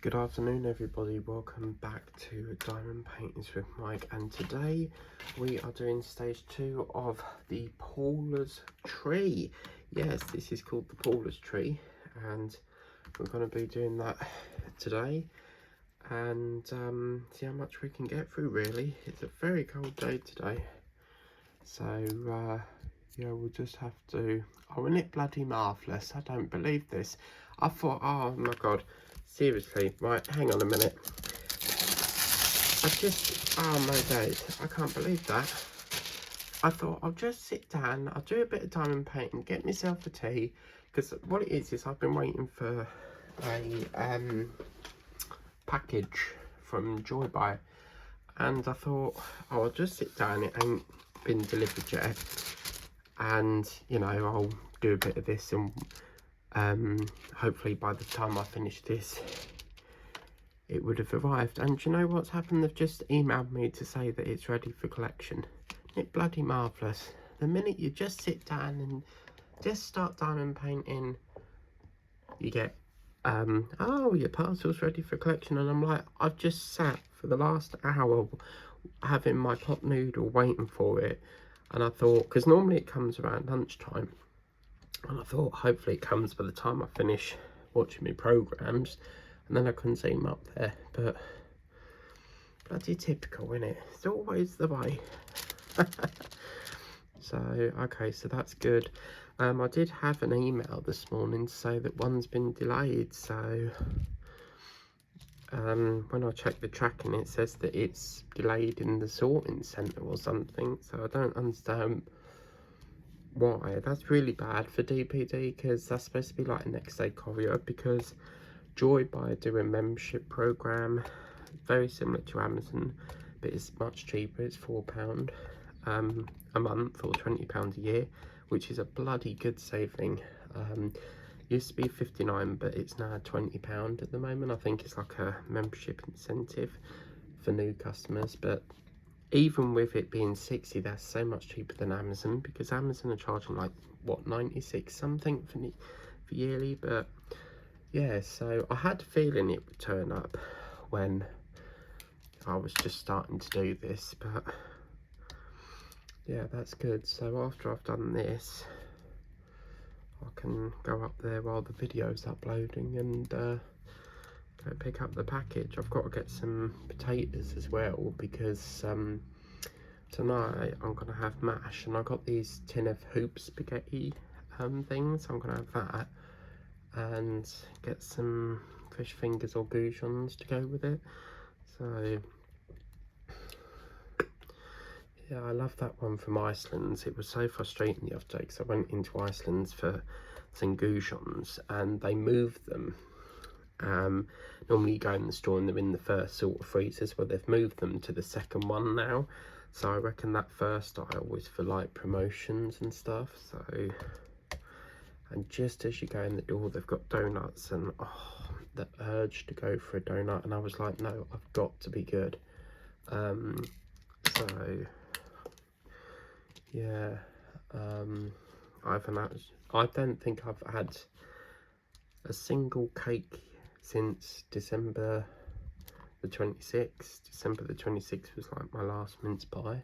Good afternoon everybody, welcome back to Diamond Paintings with Mike, and today we are doing stage 2 of the Paula's tree. Yes, this is called the Paula's tree and we're going to be doing that today and see how much we can get through really. It's a very cold day today, so yeah, we'll just have to... Oh, isn't it bloody marvellous? I don't believe this. I thought, oh my god, seriously, right, hang on a minute. Oh my days, I can't believe that. I thought I'll just sit down, I'll do a bit of diamond painting, get myself a tea, because what it is I've been waiting for a package from Joy, and I thought, oh, I'll just sit down, it ain't been delivered yet, and you know, I'll do a bit of this, and hopefully by the time I finish this it would have arrived. And you know what's happened? They've just emailed me to say that it's ready for collection. Isn't it bloody marvellous? The minute you just sit down and just start diamond painting, you get oh, your parcel's ready for collection. And I'm like, I've just sat for the last hour having my pot noodle waiting for it, and I thought, because normally it comes around lunchtime, and I thought hopefully it comes by the time I finish watching my programs, and then I couldn't see him up there. But bloody typical, innit? It's always the way. So okay, so that's good. I did have an email this morning to say that one's been delayed, so when I checked the tracking it says that it's delayed in the sorting centre or something, so I don't understand why. That's really bad for DPD, because that's supposed to be like a next day courier, because Joy do a membership program very similar to Amazon, but it's much cheaper. It's £4 a month or £20 a year, which is a bloody good saving. Used to be 59, but it's now £20 at the moment. I think it's like a membership incentive for new customers, but even with it being 60, that's so much cheaper than Amazon, because Amazon are charging like what, 96 something for yearly. But yeah, so I had a feeling it would turn up when I was just starting to do this, but yeah, that's good. So after I've done this, I can go up there while the video's uploading and go pick up the package. I've got to get some potatoes as well, because tonight I'm going to have mash, and I got these tin of hoop spaghetti things. I'm going to have that and get some fish fingers or goujons to go with it. So yeah, I love that one from Iceland. It was so frustrating the other day because I went into Iceland for some goujons and they moved them. Normally you go in the store and they're in the first sort of freezers, but they've moved them to the second one now. So I reckon that first aisle was for like promotions and stuff. So, and just as you go in the door, they've got donuts, and oh, the urge to go for a donut, and I was like, no, I've got to be good. So yeah, I don't think I've had a single cake since December the 26th. December the 26th was like my last mince pie.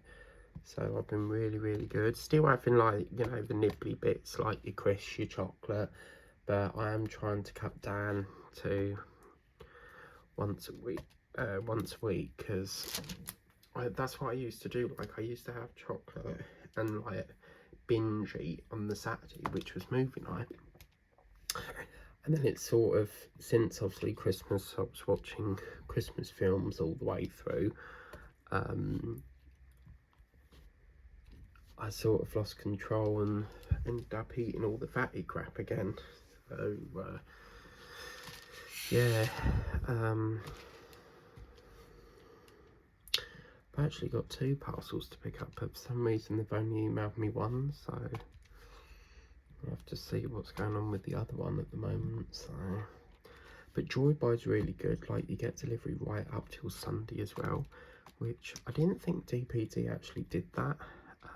So I've been really good. Still having, like, you know, the nibbly bits like your crisps, your chocolate, but I am trying to cut down to once a week, because that's what I used to do. Like, I used to have chocolate and like binge eat on the Saturday, which was movie night. And then it's sort of, since obviously Christmas, I was watching Christmas films all the way through. I sort of lost control and ended up eating all the fatty crap again. So yeah, I've actually got 2 parcels to pick up, but for some reason they've only emailed me one, so I'll have to see what's going on with the other one at the moment. So, but Joybuy's really good. Like, you get delivery right up till Sunday as well, which I didn't think DPD actually did that.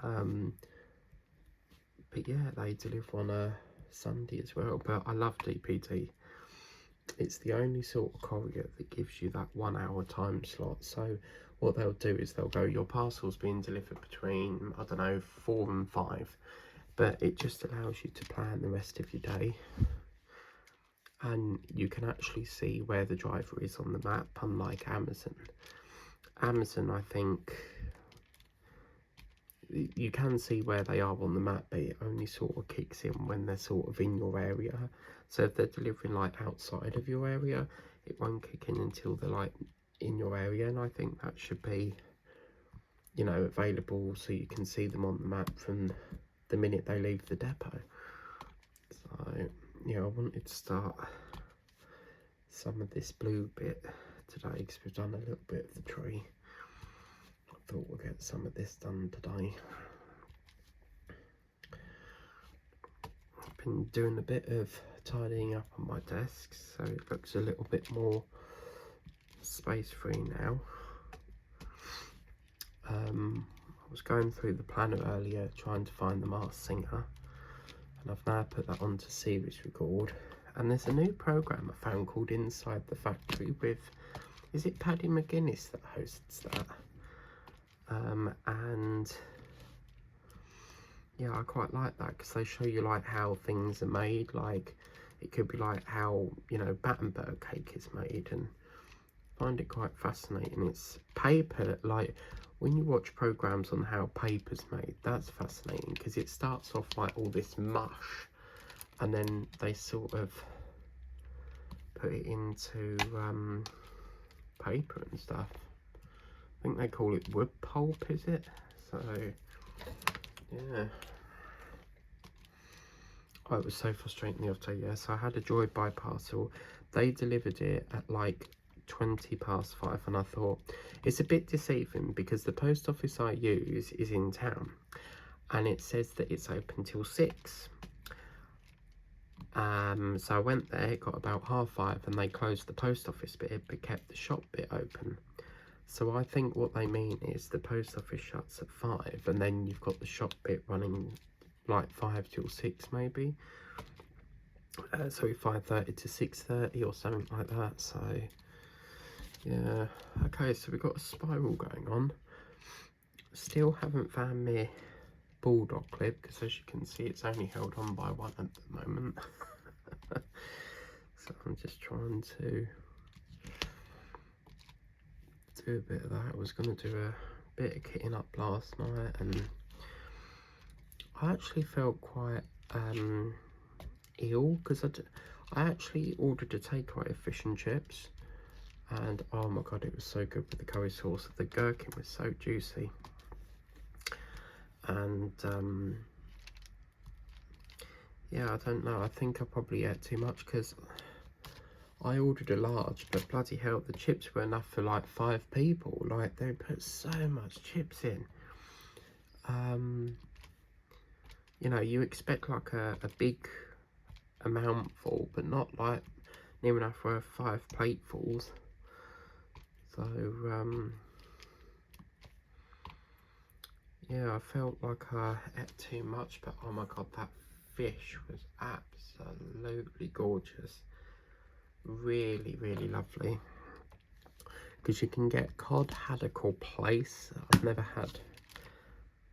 But yeah, they deliver on a Sunday as well. But I love DPD. it's the only sort of courier that gives you that 1 hour time slot. So what they'll do is they'll go, your parcel's being delivered between, I don't know, 4 and 5, but it just allows you to plan the rest of your day, and you can actually see where the driver is on the map, unlike Amazon. Amazon, I think you can see where they are on the map, but it only sort of kicks in when they're sort of in your area. So if they're delivering like outside of your area, it won't kick in until they're like in your area, and I think that should be, you know, available so you can see them on the map from the minute they leave the depot. So yeah, I wanted to start some of this blue bit today because we've done a little bit of the tree. I thought we'll get some of this done today. I've been doing a bit of tidying up on my desk, so it looks a little bit more space free now. I was going through the planner earlier trying to find the Masked Singer, and I've now put that onto series record. And there's a new program I found called Inside the Factory with, is it Paddy McGuinness that hosts that? And yeah, I quite like that because they show you like how things are made. Like it could be like how, you know, Battenberg cake is made, and I find it quite fascinating. It's paper, like when you watch programs on how paper's made, that's fascinating because it starts off like all this mush, and then they sort of put it into paper and stuff. I think they call it wood pulp, is it? So yeah. Oh, it was so frustrating the other day. Yeah, so I had a Joy by parcel. They delivered it at like 5:20, and I thought it's a bit deceiving because the post office I use is in town and it says that it's open till 6. So I went there, got about 5:30, and they closed the post office bit but kept the shop bit open. So I think what they mean is the post office shuts at 5 and then you've got the shop bit running like 5 till 6 maybe. So 5:30 to 6:30 or something like that. So yeah, okay, so we've got a spiral going on. Still haven't found my bulldog clip because as you can see it's only held on by one at the moment. So I'm just trying to do a bit of that. I was going to do a bit of kitting up last night, and I actually felt quite ill because I actually ordered a takeaway of fish and chips, and oh my god, it was so good with the curry sauce. The gherkin was so juicy, and yeah, I don't know, I think I probably ate too much because I ordered a large, but bloody hell, the chips were enough for like 5 people. Like they put so much chips in. You know, you expect like a big amount full, but not like near enough for 5 platefuls. So yeah, I felt like I ate too much, but oh my god, that fish was absolutely gorgeous. Really, really lovely. Because you can get cod haddock or plaice. I've never had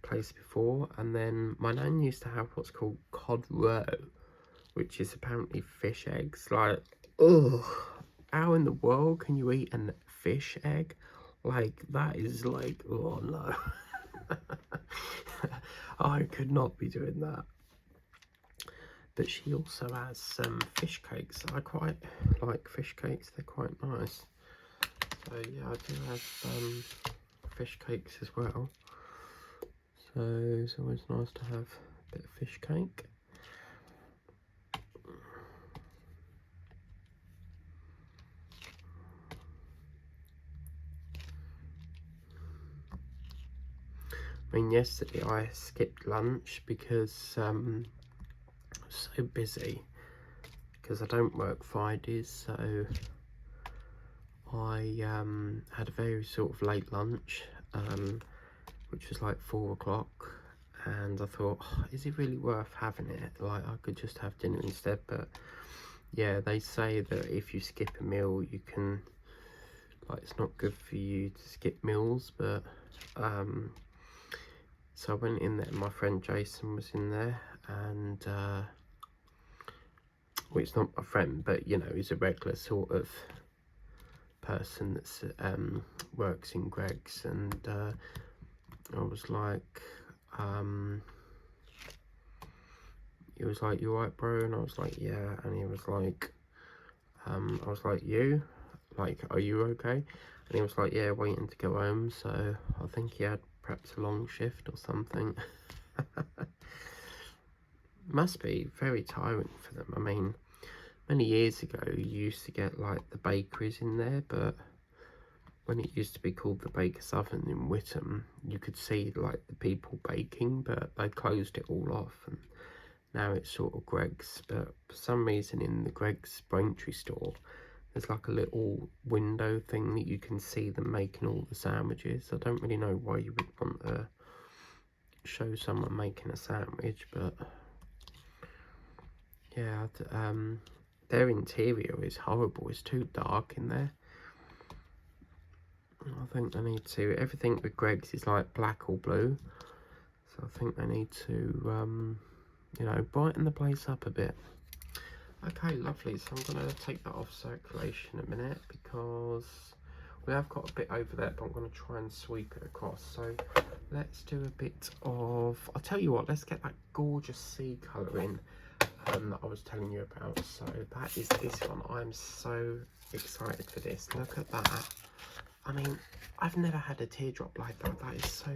plaice before. And then my nan used to have what's called cod roe, which is apparently fish eggs. Like, ugh, how in the world can you eat a fish egg? Like, that is like, oh no. I could not be doing that. But she also has some fish cakes. I quite like fish cakes, they're quite nice. So yeah, I do have fish cakes as well. So it's always nice to have a bit of fish cake. I mean, yesterday I skipped lunch because I was so busy because I don't work Fridays, so I had a very sort of late lunch, which was like 4 o'clock, and I thought, oh, is it really worth having it? Like, I could just have dinner instead, but yeah, they say that if you skip a meal, you can, like, it's not good for you to skip meals, but so I went in there, my friend Jason was in there, and well, it's not my friend, but you know, he's a regular sort of person that's works in Greg's, and I was like, he was like, "You alright, bro?" And I was like, "Yeah." And he was like, I was like, "You? Like, are you okay?" And he was like, "Yeah, waiting to go home." So I think he had perhaps a long shift or something. Must be very tiring for them. I mean, many years ago, you used to get like the bakeries in there, but when it used to be called the Baker's Oven in Witham, you could see like the people baking, but they closed it all off, and now it's sort of Greg's. But for some reason in the Greg's Braintree store, there's like a little window thing that you can see them making all the sandwiches. I don't really know why you would want to show someone making a sandwich, but yeah, their interior is horrible. It's too dark in there. I think they need to, everything with Greg's is like black or blue, so I think they need to you know, brighten the place up a bit. Okay, lovely. So I'm going to take that off circulation a minute, because we have got a bit over there, but I'm going to try and sweep it across. So let's do a bit of, I'll tell you what, let's get that gorgeous sea colour in that I was telling you about. So that is this one. I'm so excited for this. Look at that. I mean, I've never had a teardrop like that. That is so,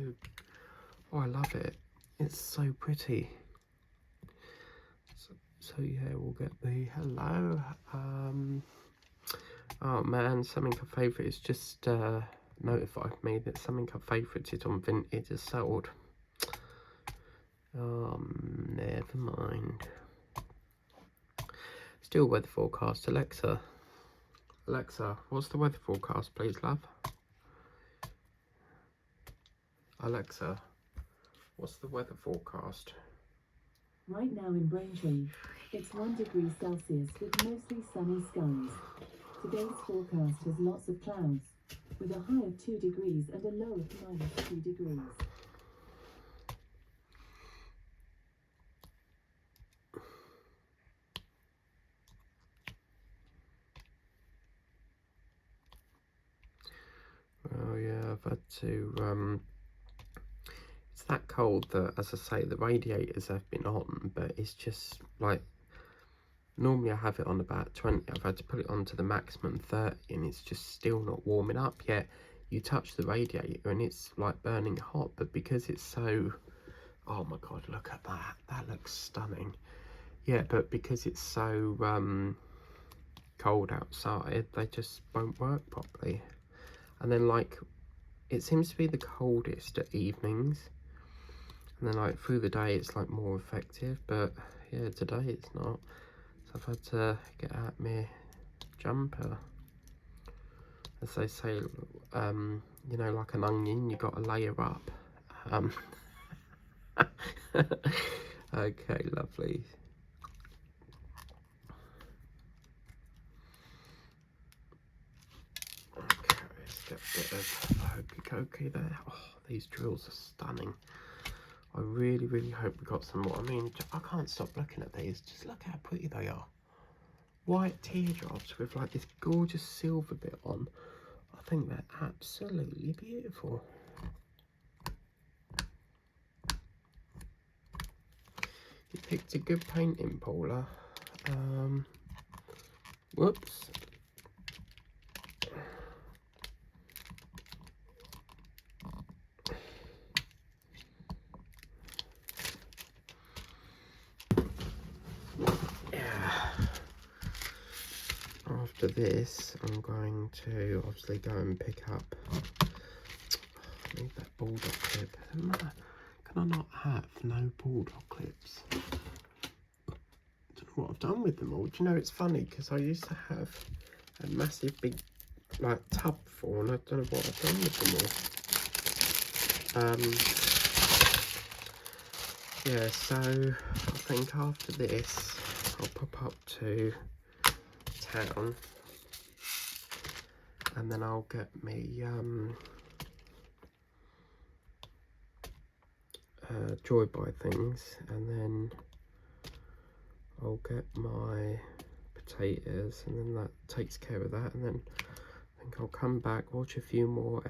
oh, I love it. It's so pretty. So yeah, we'll get the hello. Oh man, something I favourite is just notified me that something I favourited on Vinted is sold. Never mind. Still weather forecast. Alexa, what's the weather forecast, please, love? Alexa, what's the weather forecast? Right now in Braintree, it's 1 degree Celsius with mostly sunny skies. Today's forecast has lots of clouds, with a high of 2 degrees and a low of -2 degrees. Oh yeah, I've had to, it's that cold that, as I say, the radiators have been on, but it's just like, normally I have it on about 20, I've had to put it on to the maximum 30, and it's just still not warming up yet. You touch the radiator and it's like burning hot, but because it's so, oh my god, look at that, that looks stunning. Yeah, but because it's so cold outside, they just won't work properly. And then like, it seems to be the coldest at evenings, and then like through the day it's like more effective, but yeah, today it's not. So I've had to get out my jumper. As they say, you know, like an onion, you got to layer up. Okay, lovely. Okay, let's get a bit of hokey-cokey there. Oh, these drills are stunning. I really, really hope we got some more. I mean, I can't stop looking at these. Just look how pretty they are. White teardrops with like this gorgeous silver bit on. I think they're absolutely beautiful. You picked a good painting, Paula. Whoops. Yeah. After this, I'm going to obviously go and pick up, I need that bulldog clip. Can I not have no bulldog clips? I don't know what I've done with them all. Do you know, it's funny because I used to have a massive big like tub full, and I don't know what I've done with them all. Yeah, so I think after this I'll pop up to town, and then I'll get me Joy Buy things, and then I'll get my potatoes, and then that takes care of that, and then I think I'll come back, watch a few more.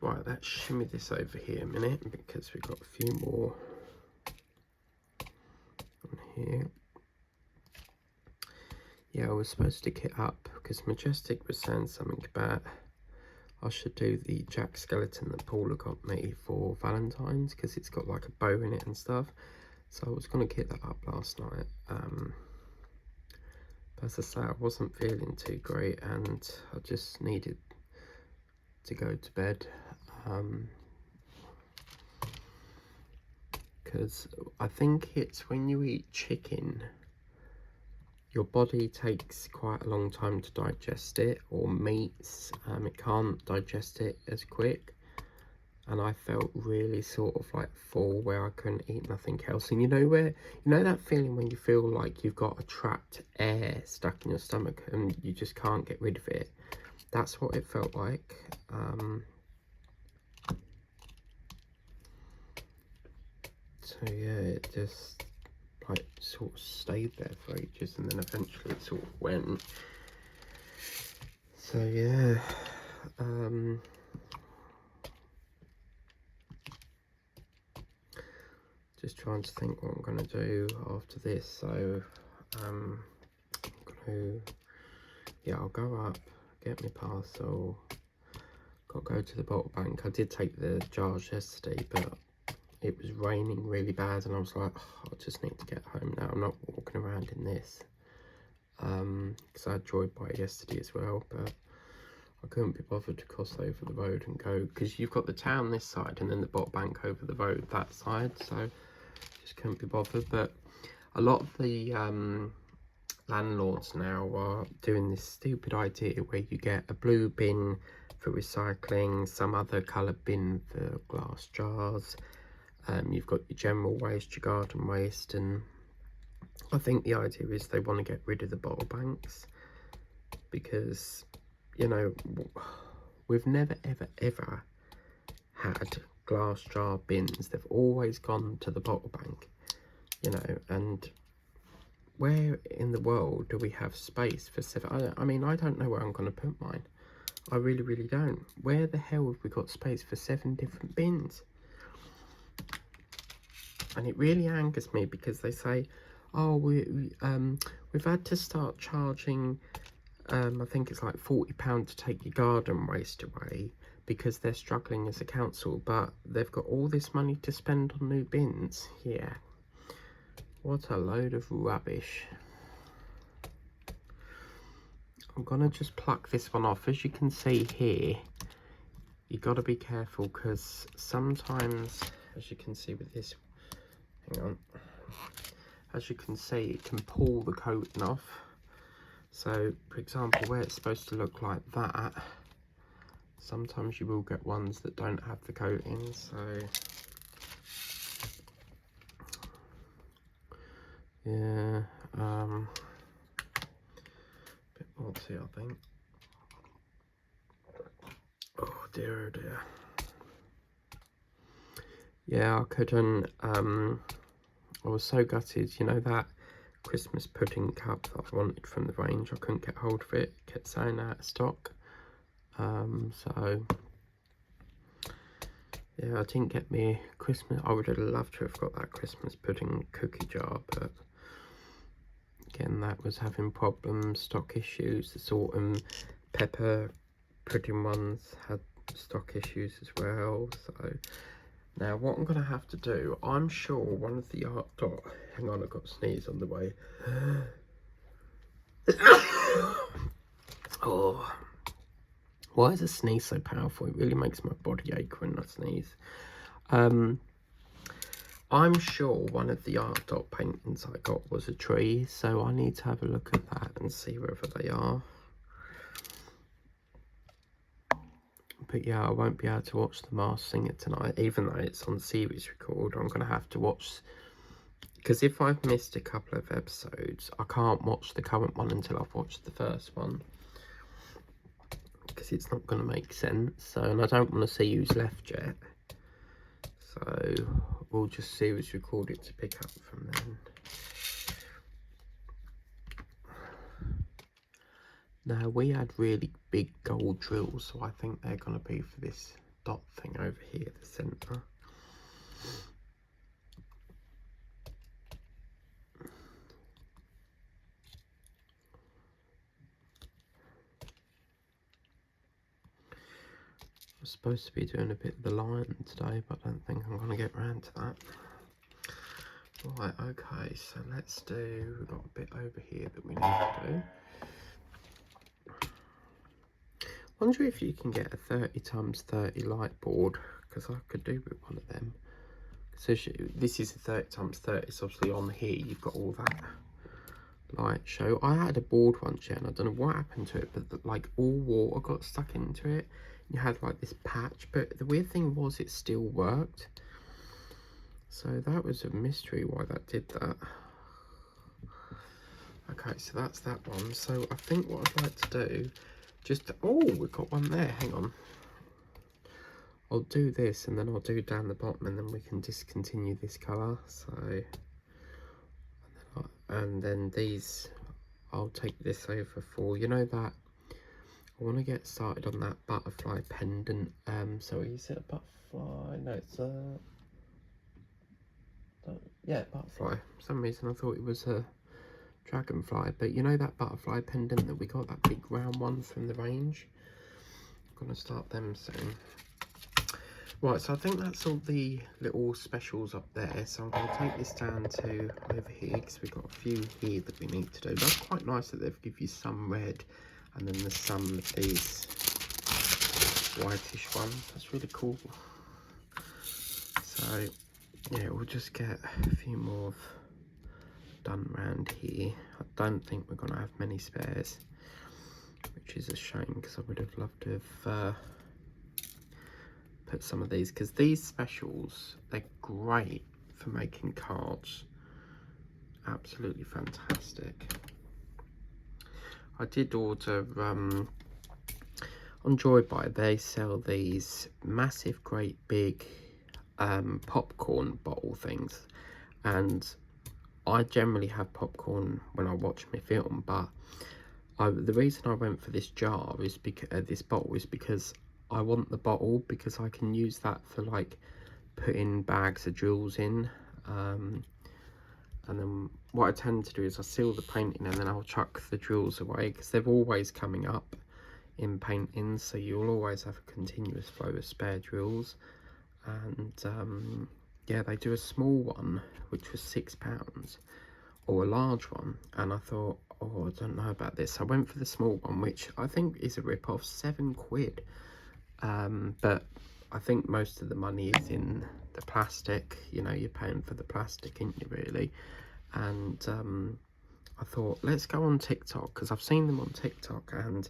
Right, let's shimmy this over here a minute, because we've got a few more on here. Yeah, I was supposed to get up because Majestic was saying something about I should do the Jack Skeleton that Paula got me for Valentine's, because it's got like a bow in it and stuff. So I was going to get that up last night. But as I say, I wasn't feeling too great and I just needed to go to bed. Because I think it's when you eat chicken, your body takes quite a long time to digest it, or meats, it can't digest it as quick, and I felt really sort of like full where I couldn't eat nothing else. And you know that feeling when you feel like you've got a trapped air stuck in your stomach and you just can't get rid of it? That's what it felt like. So yeah, it just like sort of stayed there for ages, and then eventually it sort of went. So yeah, just trying to think what I'm going to do after this. So I'm going to, yeah, I'll go up, get my parcel, got to go to the bottle bank. I did take the jars yesterday, but it was raining really bad, and I was like, oh, I just need to get home now. I'm not walking around in this, because I had Joy Buy yesterday as well, but I couldn't be bothered to cross over the road and go, because you've got the town this side and then the bottle bank over the road that side, so just couldn't be bothered. But a lot of the landlords now are doing this stupid idea where you get a blue bin for recycling, some other colour bin for glass jars. You've got your general waste, your garden waste, and I think the idea is they want to get rid of the bottle banks, because, you know, we've never ever had glass jar bins. They've always gone to the bottle bank, you know. And where in the world do we have space for seven? I mean, I don't know where I'm going to put mine. I really don't. Where the hell have we got space for 7 different bins? And it really angers me, because they say, oh, we've had to start charging, I think it's like £40 to take your garden waste away, because they're struggling as a council, but they've got all this money to spend on new bins. Yeah, what a load of rubbish. I'm gonna just pluck this one off. As you can see here, you got to be careful, because sometimes, as you can see with this, hang on, as you can see, it can pull the coating off. So for example, where it's supposed to look like that, sometimes you will get ones that don't have the coating. So yeah, bit naughty, I think. Oh dear, oh dear. Yeah, I couldn't, I was so gutted, you know, that Christmas pudding cup that I wanted from the range, I couldn't get hold of it. It kept saying out of stock. So yeah, I didn't get me Christmas. I would have loved to have got that Christmas pudding cookie jar, but again, that was having problems, stock issues. The salt and pepper pudding ones had stock issues as well. So now what I'm going to have to do, I'm sure one of the art dot, hang on, I've got a sneeze on the way. Oh, why is a sneeze so powerful? It really makes my body ache when I sneeze. I'm sure one of the art dot paintings I got was a tree, so I need to have a look at that and see whether they are. But yeah, I won't be able to watch The Masked Singer tonight, even though it's on series record. I'm going to have to watch because if I've missed a couple of episodes, I can't watch the current one until I've watched the first one, because it's not going to make sense. So, and I don't want to see who's left yet, so we'll just series record it to pick up from then. Now, we had really big gold drills, so I think they're going to be for this dot thing over here, the centre. I'm supposed to be doing a bit of the lion today, but I don't think I'm going to get around to that. Right, okay, so let's do, we've got a bit over here that we need to do. Wonder if you can get a 30x30 light board, because I could do with one of them. So this is a 30x30, so obviously on here you've got all that light show. I had a board once, yeah, and I don't know what happened to it, but like all water got stuck into it. You had like this patch, but the weird thing was it still worked. So that was a mystery why that did that. Okay, so that's that one. So I think what I'd like to do, oh, we've got one there, hang on. I'll do this and then I'll do down the bottom and then we can discontinue this colour. So, and then these, I'll take this over for, you know that, I want to get started on that butterfly pendant. So is it a butterfly? No, it's a, yeah, butterfly. For some reason I thought it was a dragonfly, but you know that butterfly pendant that we got, that big round one from the range? I'm going to start them soon. Right, so I think that's all the little specials up there. So I'm going to take this down to over here, because we've got a few here that we need to do. That's quite nice that they've given you some red, and then there's some of these whitish ones. That's really cool. So, yeah, we'll just get a few more done around here. I don't think we're going to have many spares, which is a shame, because I would have loved to have put some of these, because these specials, they're great for making cards. Absolutely fantastic. I did order on Joybuy, they sell these massive great big popcorn bottle things, and I generally have popcorn when I watch my film, but the reason I went for this jar is because this bottle is because I want the bottle, because I can use that for like putting bags of jewels in, and then what I tend to do is I seal the painting and then I'll chuck the jewels away, because they're always coming up in paintings, so you'll always have a continuous flow of spare jewels. And yeah, they do a small one which was £6, or a large one, and I thought, oh, I don't know about this. I went for the small one, which I think is a rip-off, £7. But I think most of the money is in the plastic. You know, you're paying for the plastic, ain't you, really? And I thought, let's go on TikTok, because I've seen them on TikTok, and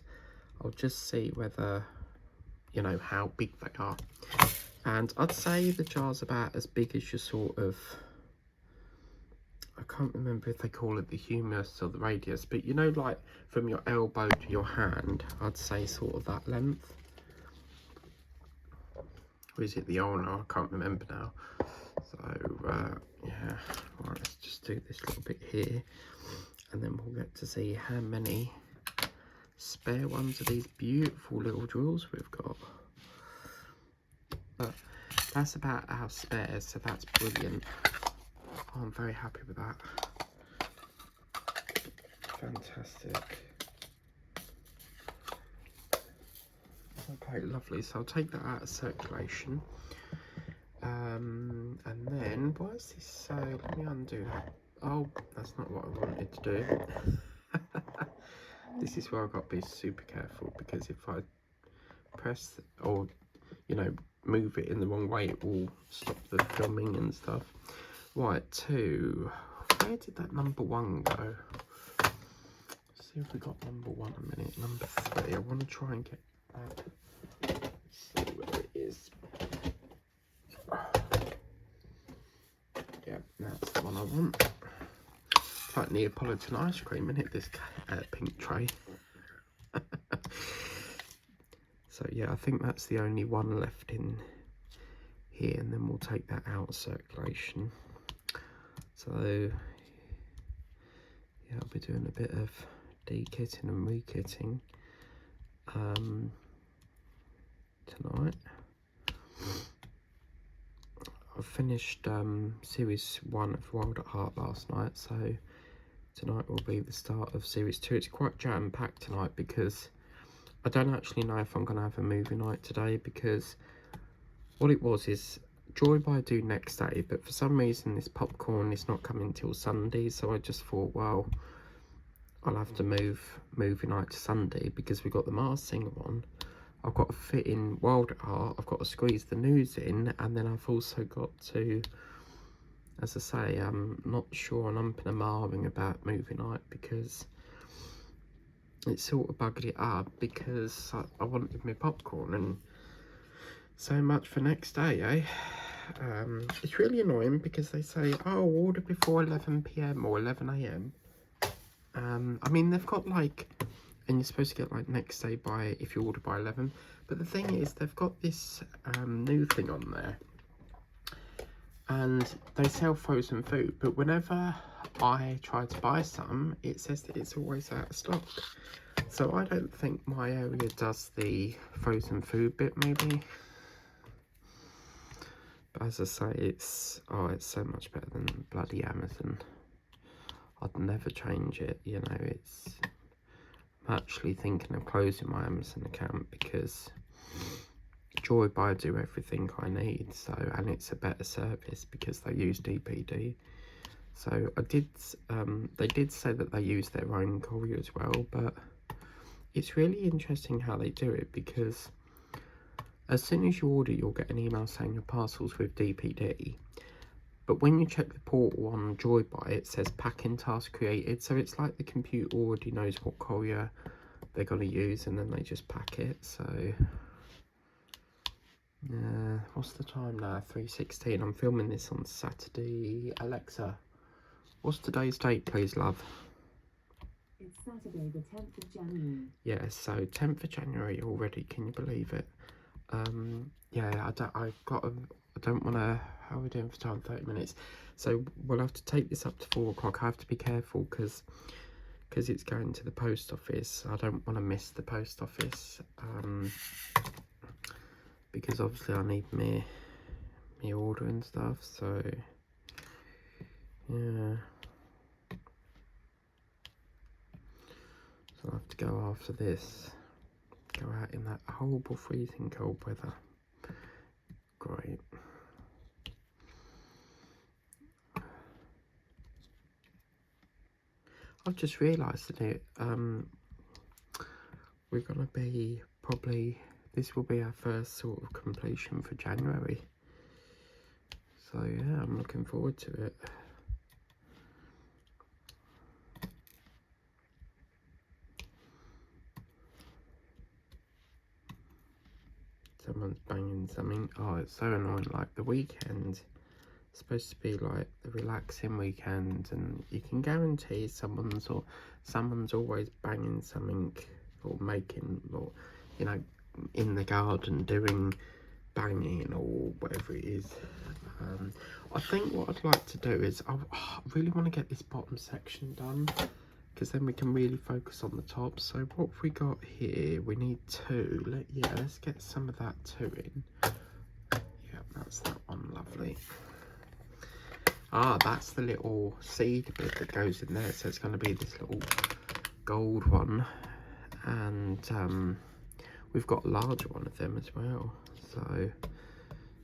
I'll just see whether, you know, how big they are. And I'd say the jar's about as big as your sort of, I can't remember if they call it the humerus or the radius, but you know, like from your elbow to your hand, I'd say sort of that length. Or is it the ulnar? I can't remember now. So yeah, right, let's just do this little bit here, and then we'll get to see how many spare ones of these beautiful little jewels we've got. But that's about our spares, so that's brilliant. Oh, I'm very happy with that. Fantastic. Okay, lovely. So I'll take that out of circulation. And then, why is this so, let me undo that. Oh, that's not what I wanted to do. This is where I've got to be super careful, because if I press or, you know, move it in the wrong way, it will stop the filming and stuff. Right, where did that number 1 go? Let's see if we got number 1 a minute. Number 3, I want to try and get that. Let's see where it is. Yeah, that's the one I want. It's like Neapolitan ice cream, isn't it, this pink tray? So yeah, I think that's the only one left in here, and then we'll take that out of circulation. So yeah, I'll be doing a bit of de-kitting and re-kitting tonight. I finished series 1 of Wild at Heart last night, so tonight will be the start of series 2. It's quite jam-packed tonight because I don't actually know if I'm going to have a movie night today, because what it was is Joyride I do next day, but for some reason this popcorn is not coming till Sunday, so I just thought, well, I'll have to move movie night to Sunday because we've got the Mars Singer on. I've got to fit in Wild at Heart, I've got to squeeze the news in, and then I've also got to, as I say, I'm not sure on umping and marring about movie night because it sort of buggered it up because I wanted my popcorn, and so much for next day, eh? It's really annoying because they say, oh, order before 11 PM or 11 AM. I mean, they've got like, and you're supposed to get like next day by, if you order by 11. But the thing is, they've got this new thing on there. And they sell frozen food. But whenever I try to buy some, it says that it's always out of stock. So I don't think my area does the frozen food bit, maybe. But as I say, it's so much better than bloody Amazon. I'd never change it, you know. I'm actually thinking of closing my Amazon account because Joyride do everything I need, so, and it's a better service because they use DPD. So they did say that they use their own courier as well, but it's really interesting how they do it, because as soon as you order, you'll get an email saying your parcel's with DPD. But when you check the portal on Joyride, it says packing task created. So it's like the computer already knows what courier they're going to use, and then they just pack it. So, what's the time now? 3:16. I'm filming this on Saturday. Alexa, what's today's date, please, love? It's Saturday, the 10th of January. Yeah, so 10th of January already. Can you believe it? Yeah, I don't want to, how are we doing for time? 30 minutes. So we'll have to take this up to 4 o'clock. I have to be careful because it's going to the post office. I don't want to miss the post office, because obviously I need me order and stuff. So yeah, so I'll have to go after this. Go out in that horrible freezing cold weather. Great. I've just realised that we're going to be probably, this will be our first sort of completion for January. So yeah, I'm looking forward to it. Someone's banging something. Oh, it's so annoying. Like the weekend is supposed to be like the relaxing weekend, and you can guarantee someone's always banging something or making, or you know, in the garden doing banging or whatever it is. I think what I'd like to do is I really want to get this bottom section done, because then we can really focus on the top. So what have we got here? We need 2. Let's get some of that 2 in. Yeah, that's that one. Lovely. Ah, that's the little seed bit that goes in there. So it's going to be this little gold one, and we've got a larger one of them as well. So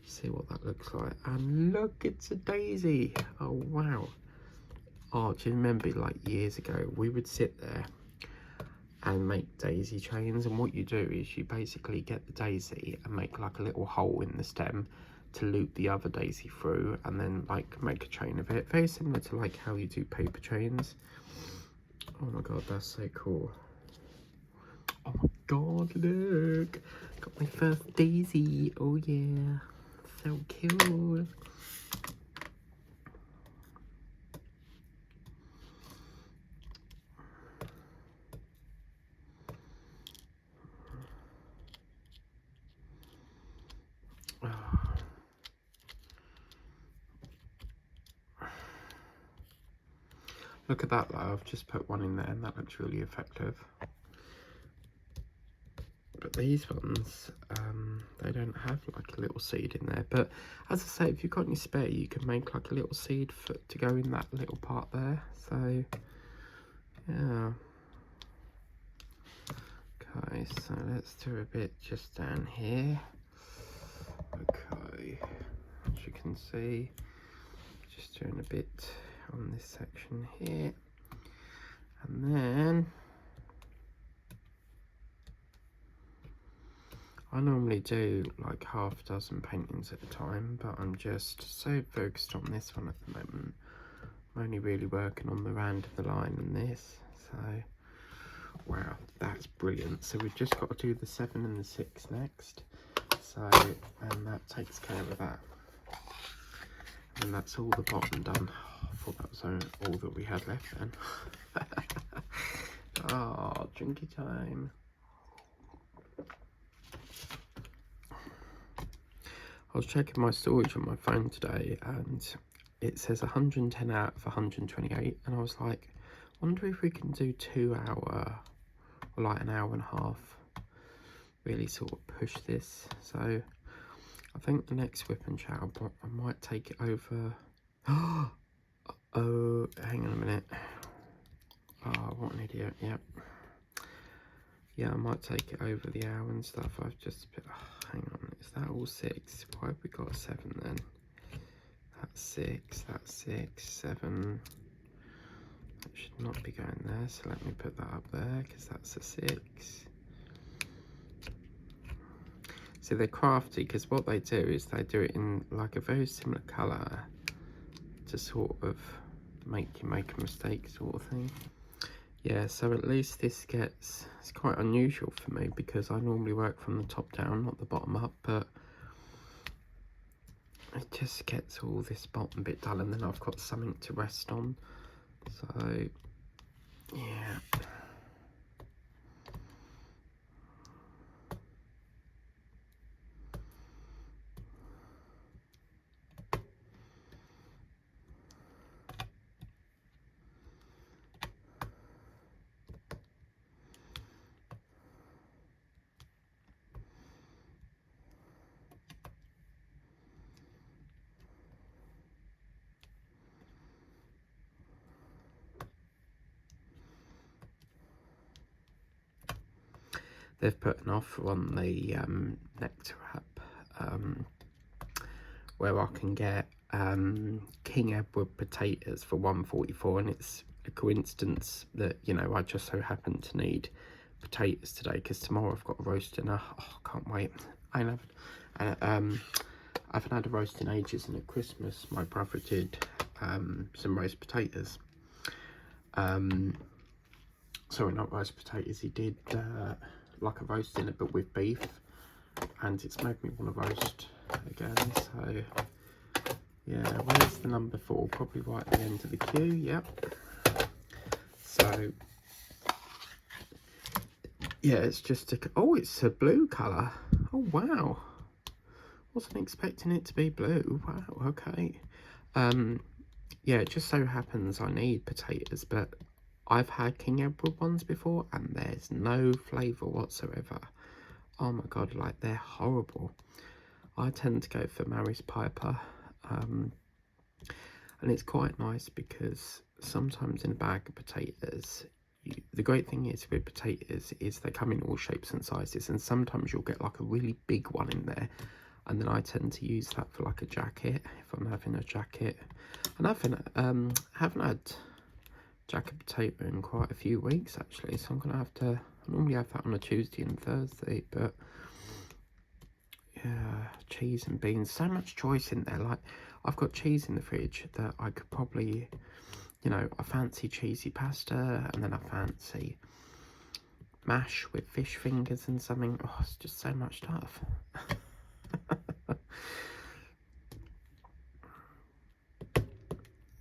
see what that looks like. And look, it's a daisy. Oh wow. Oh, do you remember, like years ago, we would sit there and make daisy chains, and what you do is you basically get the daisy and make like a little hole in the stem to loop the other daisy through, and then like make a chain of it. Very similar to like how you do paper chains. Oh my god, that's so cool. Oh my god, look, got my first daisy. Oh yeah, so cool. Look at that though, I've just put one in there and that looks really effective. But these ones, they don't have like a little seed in there. But as I say, if you've got any spare, you can make like a little seed to go in that little part there. So, yeah. Okay, so let's do a bit just down here. Okay, as you can see, just doing a bit on this section here. And then I normally do like half a dozen paintings at a time, but I'm just so focused on this one at the moment. I'm only really working on the round of the line and this. So, wow, that's brilliant. So we've just got to do the 7 and the 6 next. So, and that takes care of that. And that's all the bottom done. Oh, I thought that was all that we had left then. Oh, drinky time. I was checking my storage on my phone today and it says 110 out of 128, and I was like, wonder if we can do 2 hour or like an hour and a half, really sort of push this. So I think the next whip and chow, I might take it over. Oh, hang on a minute. Oh, what an idiot. Yep. Yeah, I might take it over the hour and stuff. I've just put, hang on, is that all 6? Why have we got a 7 then? That's 6, that's 6, 7. That should not be going there, so let me put that up there, because that's a 6. So they're crafty, because what they do is they do it in like a very similar colour to sort of make you make a mistake sort of thing. Yeah, so at least this gets, it's quite unusual for me because I normally work from the top down, not the bottom up, but it just gets all this bottom bit done and then I've got something to rest on. So, yeah. They've put an offer on the Nectar app where I can get King Edward potatoes for $1.44, and it's a coincidence that, you know, I just so happen to need potatoes today because tomorrow I've got a roast dinner. Oh, can't wait. I haven't had a roast in ages, and at Christmas my brother did some roast potatoes. Sorry, not roast potatoes, he did like a roast dinner but with beef, and it's made me want to roast again. So yeah, where's the number 4? Probably right at the end of the queue. Yep. So yeah, it's just oh, it's a blue colour. Oh wow, wasn't expecting it to be blue. Wow, okay. Yeah, it just so happens I need potatoes, but I've had King Edward ones before and there's no flavour whatsoever. Oh my god, like they're horrible. I tend to go for Mary's Piper, and it's quite nice because sometimes in a bag of potatoes, the great thing is with potatoes is they come in all shapes and sizes, and sometimes you'll get like a really big one in there, and then I tend to use that for like a jacket if I'm having a jacket. And I haven't had jacket potato in quite a few weeks actually, so I'm gonna have to, I normally have that on a Tuesday and Thursday, but yeah, cheese and beans, so much choice in there. Like, I've got cheese in the fridge that I could probably, you know, I fancy cheesy pasta, and then I fancy mash with fish fingers and something. Oh, it's just so much stuff.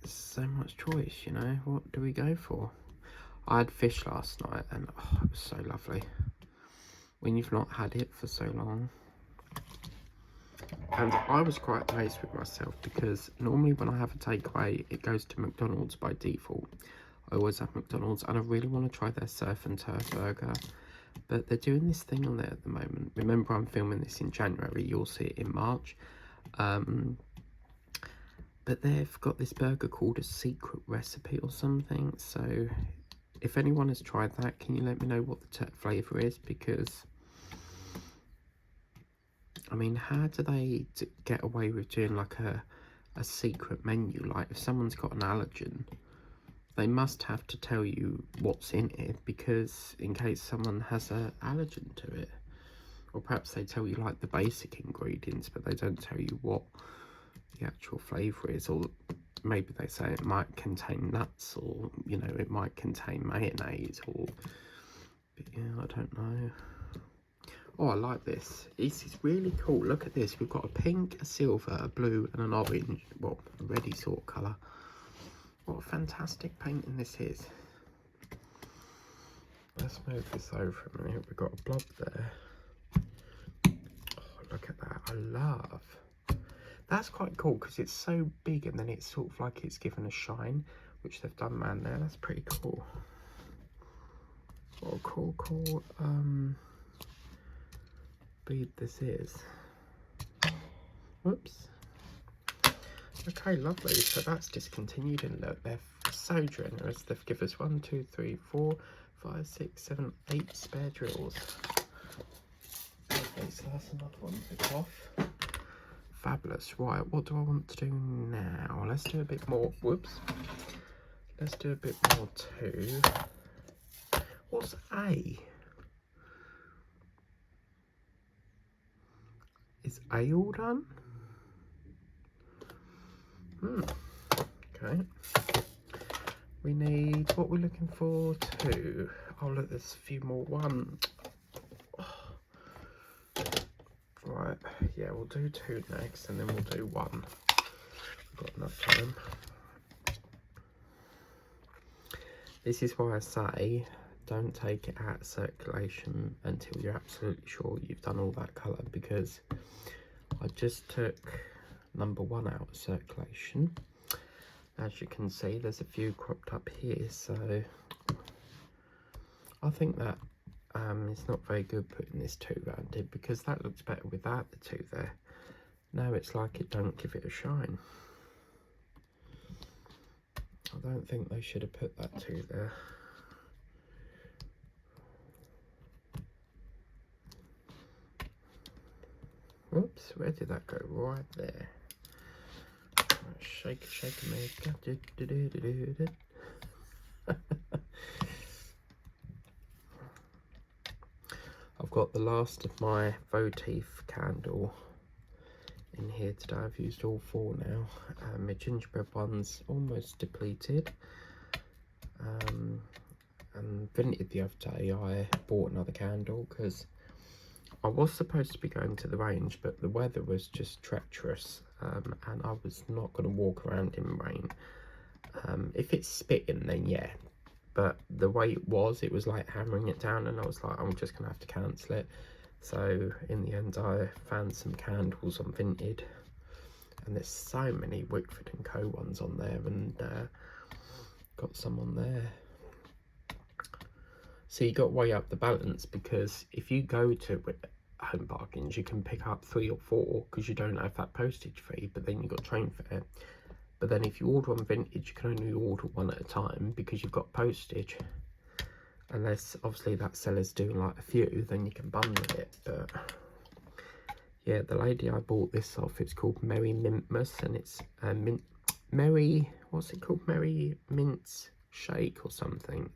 So much choice, you know. What do we go for? I had fish last night and oh, it was so lovely when you've not had it for so long. And I was quite amazed with myself because normally when I have a takeaway, it goes to McDonald's by default. I always have McDonald's, and I really want to try their surf and turf burger. But they're doing this thing on there at the moment. Remember, I'm filming this in January. You'll see it in March. But they've got this burger called a secret recipe or something. So if anyone has tried that, can you let me know what the flavour is? Because, I mean, how do they get away with doing like a secret menu? Like, if someone's got an allergen, they must have to tell you what's in it, because in case someone has an allergen to it. Or perhaps they tell you like the basic ingredients, but they don't tell you what the actual flavour is. Or maybe they say it might contain nuts, or, you know, it might contain mayonnaise, or, but yeah, I don't know. Oh, I like this. This is really cool. Look at this. We've got a pink, a silver, a blue, and an orange. Well, a reddy sort of colour. What a fantastic painting this is. Let's move this over a minute. We've got a blob there. Oh, look at that. I love. That's quite cool because it's so big and then it's sort of like it's given a shine, which they've done man there. That's pretty cool. What a cool bead this is. Whoops. Okay, lovely. So that's discontinued, and look, they're so generous. They've given us 1, 2, 3, 4, 5, 6, 7, 8 spare drills. Okay, so that's another one to pick off. Fabulous. Right, what do I want to do now? Let's do a bit more. Whoops. Let's do a bit more too. What's A? Is A all done? Okay. We need, what we're looking for, 2. Oh look, there's a few more. 1. Oh. Right, yeah, we'll do 2 next, and then we'll do 1. We've got enough time. This is why I say don't take it out of circulation until you're absolutely sure you've done all that colour, because I just took number 1 out of circulation. As you can see, there's a few cropped up here, so I think that it's not very good putting this 2 round it, because that looks better without the 2 there. Now it's like it don't give it a shine. I don't think they should have put that 2 there. Oops, where did that go? Right there. Shake, shake, make up. I've got the last of my votive candle in here today. I've used all 4 now. My gingerbread one's almost depleted. And vented the other day, I bought another candle because I was supposed to be going to the range, but the weather was just treacherous, and I was not going to walk around in rain. If it's spitting, then yeah, but the way it was like hammering it down, and I was like, I'm just going to have to cancel it. So in the end, I found some candles on Vinted, and there's so many Wickford & Co ones on there, and got some on there. So you got to weigh up the balance, because if you go to Home Bargains, you can pick up 3 or 4 because you don't have that postage fee, but then you've got train fare. But then if you order on Vintage, you can only order 1 at a time because you've got postage. Unless obviously that seller's doing like a few, then you can bundle it. But yeah, the lady I bought this off, it's called Merry Mintmas, and it's Merry, what's it called? Merry Mints Shake or something.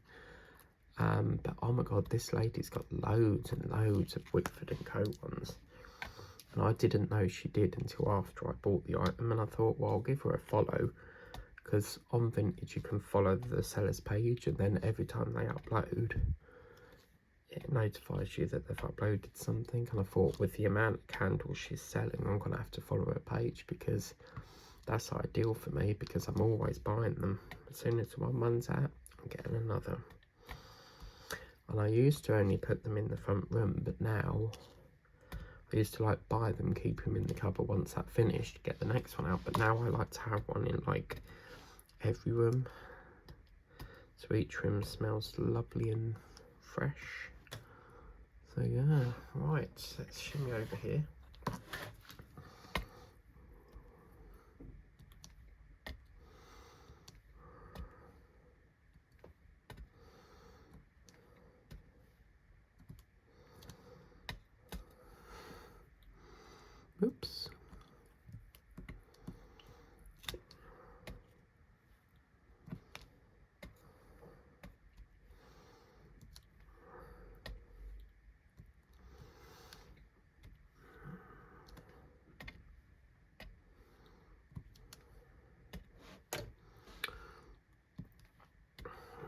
But oh my god, this lady's got loads and loads of Wickford & Co ones, and I didn't know she did until after I bought the item, and I thought, well, I'll give her a follow, because on Vintage you can follow the seller's page, and then every time they upload, it notifies you that they've uploaded something. And I thought, with the amount of candles she's selling, I'm gonna have to follow her page, because that's ideal for me, because I'm always buying them. As soon as one runs out, I'm getting another. And I used to only put them in the front room, but now I I used to like buy them, keep them in the cupboard, once that finished, get the next one out. But now I like to have one in like every room, so each room smells lovely and fresh. So yeah, right, let's shimmy over here. Oops.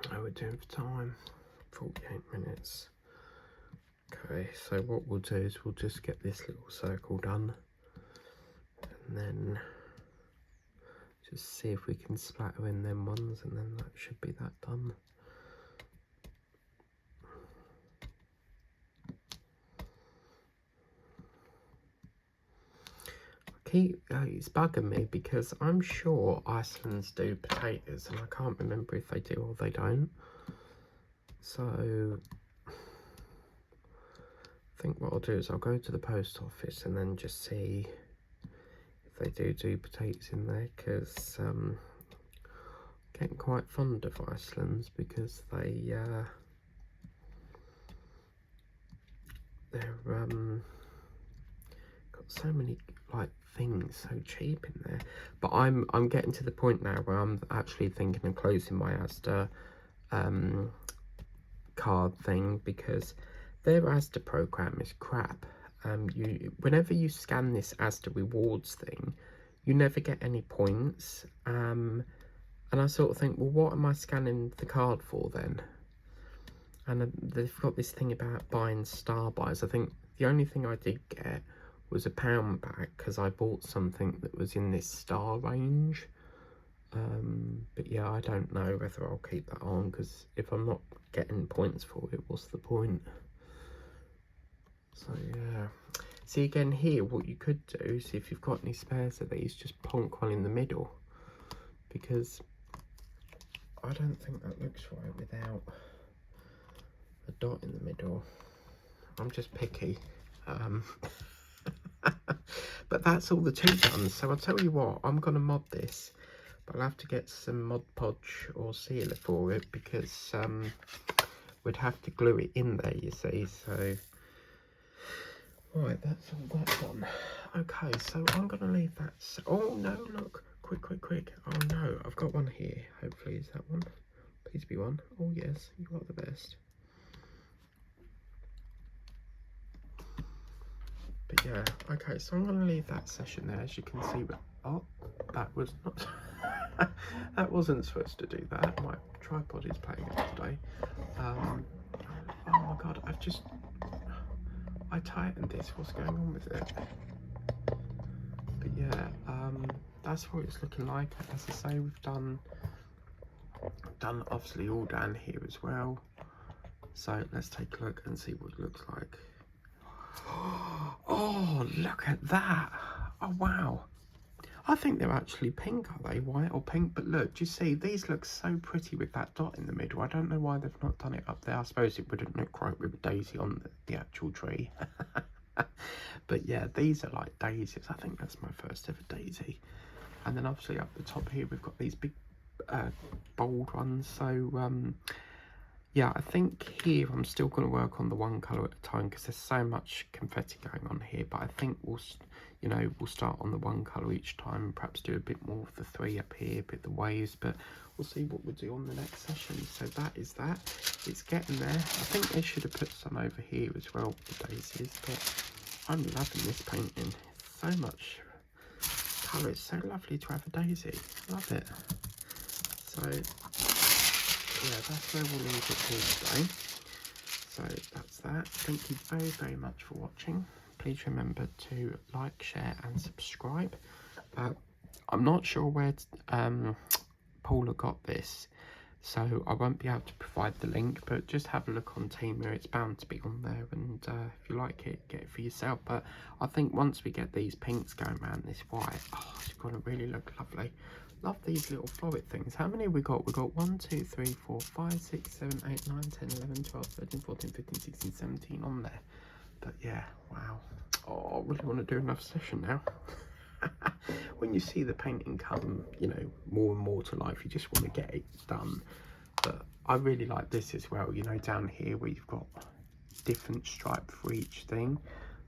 How are we doing for time? 48 minutes. Okay, so what we'll do is we'll just get this little circle done, and then just see if we can splatter in them ones, and then that should be that done. It's bugging me because I'm sure Iceland's do potatoes, and I can't remember if they do or they don't. So I think what I'll do is I'll go to the post office and then just see if they do potatoes in there, because I'm getting quite fond of Iceland's because they're got so many like things so cheap in there. But I'm getting to the point now where I'm actually thinking of closing my Asda card thing, because their Asda program is crap. Whenever you scan this Asda rewards thing, you never get any points, and I sort of think, well, what am I scanning the card for then? And they've got this thing about buying star buys. I think the only thing I did get was £1 back because I bought something that was in this star range. But yeah, I don't know whether I'll keep that on, because if I'm not getting points for it, what's the point? So yeah. See, again here, what you could do is, if you've got any spares of these, just plonk one in the middle, because I don't think that looks right without a dot in the middle. I'm just picky. But that's all the two done. So I'll tell you what, I'm going to mod this, but I'll have to get some Mod Podge or sealer for it, because we'd have to glue it in there, you see. So right, that's all that done. Okay, so I'm going to leave that. Oh no, look, quick. Oh no, I've got one here. Hopefully is that one. Please be one. Oh yes, you are the best. But yeah, okay, so I'm going to leave that session there. As you can see, but oh, that was not that wasn't supposed to do that. My tripod is playing up today. Oh my god, I tightened this. What's going on with it? But yeah, that's what it's looking like. As I say, we've done obviously all down here as well. So let's take a look and see what it looks like. Oh, look at that. Oh wow, I think they're actually pink. Are they white or pink? But look, do you see, these look so pretty with that dot in the middle. I don't know why they've not done it up there. I suppose it wouldn't look right with a daisy on the actual tree. But yeah, these are like daisies. I think that's my first ever daisy. And then obviously up the top here we've got these big bold ones. So yeah, I think here I'm still going to work on the one colour at a time, because there's so much confetti going on here. But I think we'll start on the one colour each time, and perhaps do a bit more of the three up here, a bit of the waves. But we'll see what we'll do on the next session. So that is that. It's getting there. I think they should have put some over here as well, the daisies. But I'm loving this painting. So much colour. It's so lovely to have a daisy. Love it. So yeah, that's where we'll leave it here today. So that's that. Thank you very much for watching. Please remember to like, share and subscribe. I'm not sure where Paula got this, so I won't be able to provide the link, but just have a look on Temu. It's bound to be on there, and if you like it, get it for yourself. But I think once we get these pinks going around this white, oh, it's going to really look lovely. Love these little florid things. How many have we got? We've got 1, 2, 3, 4, 5, 6, 7, 8, 9, 10, 11, 12, 13, 14, 15, 16, 17 on there. But yeah, wow. Oh, I really want to do another session now. When you see the painting come, you know, more and more to life, you just want to get it done. But I really like this as well, you know, down here where you've got different stripe for each thing.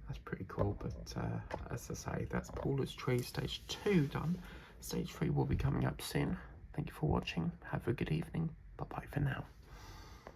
That's pretty cool. But as I say, that's Paula's tree stage 2 done. Stage 3 will be coming up soon. Thank you for watching. Have a good evening. Bye bye for now.